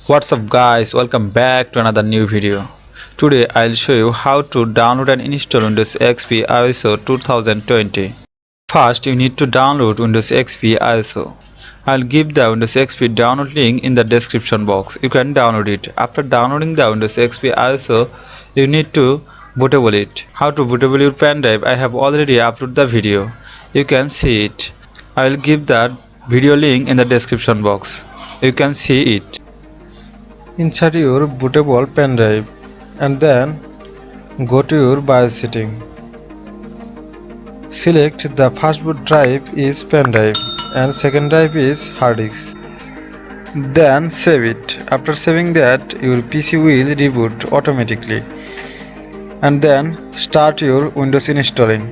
What's up guys, welcome back to another new video. Today I'll show you how to download and install Windows XP ISO 2020. First you need to download Windows XP ISO. I'll give the Windows XP download link in the description box. You can download it. After downloading the Windows XP ISO, you need to bootable it. How to bootable your pendrive, I have already uploaded the video. You can see it. I will give that video link in the description box. You can see it. Insert your bootable pendrive and then go to your BIOS setting. Select the first boot drive is pendrive and second drive is hard disk. Then save it. After saving that, your PC will reboot automatically. And then start your Windows installing.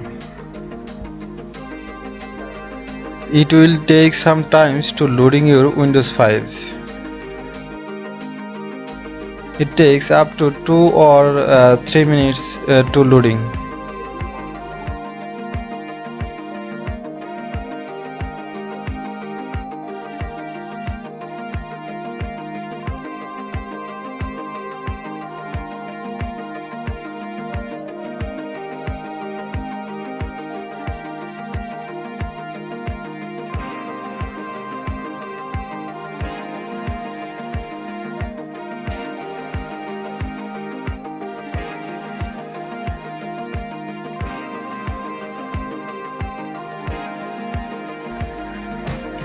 It will take some time to loading your Windows files. It takes up to 2 or 3 minutes to loading.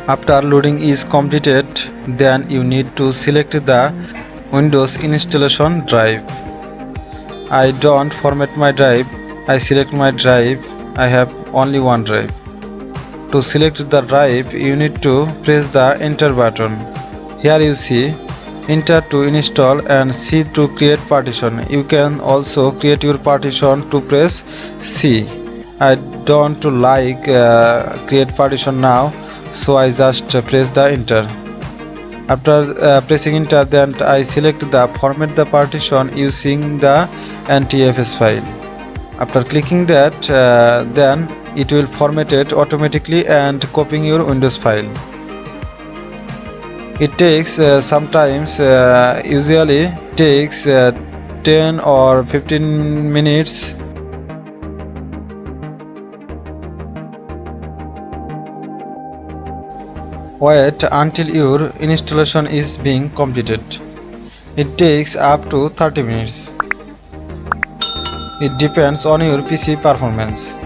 After loading is completed, then you need to select the Windows installation drive. I don't format my drive, I select my drive. I have only one drive. To select the drive, you need to press the enter button. Here you see enter to install and C to create partition. You can also create your partition to press C. I don't like create partition now, so I just press the enter. After pressing enter, then I select the format the partition using the NTFS file. After clicking that, then it will format it automatically and copying your Windows file. It takes sometimes usually takes 10 or 15 minutes. Wait until your installation is being completed. It takes up to 30 minutes. It depends on your PC performance.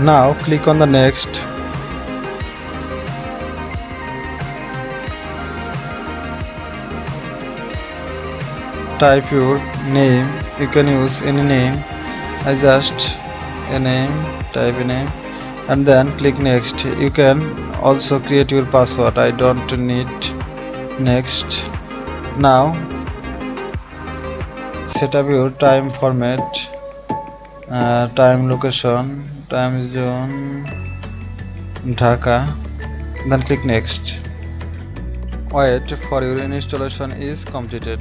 Now click on the next. Type your name. You can use any name. I just a name, type a name and then click next. You can also create your password. I don't need next. Now set up your time format, time location, time zone Dhaka, then click next. Wait for your installation is completed.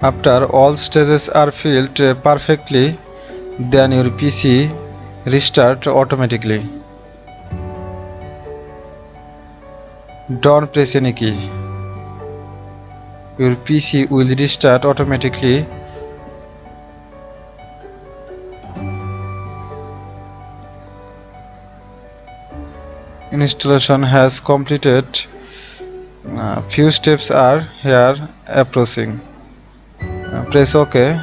After all stages are filled perfectly, then your PC restart automatically. Don't press any key. Your PC will restart automatically. Installation has completed. Few steps are here approaching. Press OK.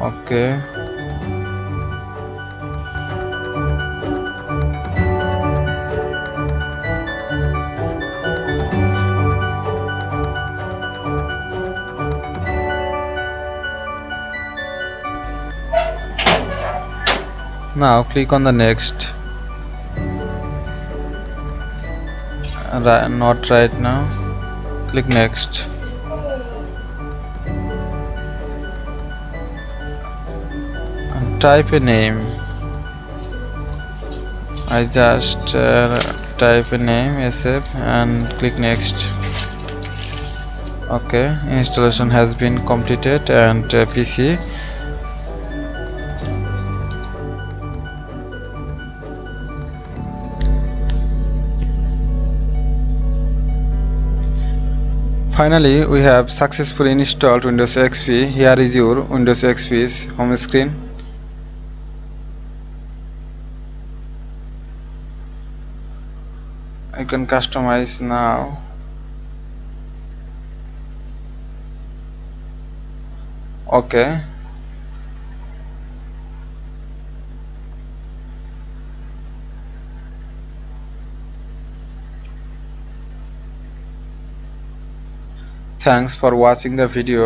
Okay. Now click on the next. Not right now. Click next. And type a name. I just type a name SF and click next. Okay, installation has been completed and PC finally we have successfully installed Windows XP. Here is your Windows XP's home screen. You can customize now. Okay. Thanks for watching the video.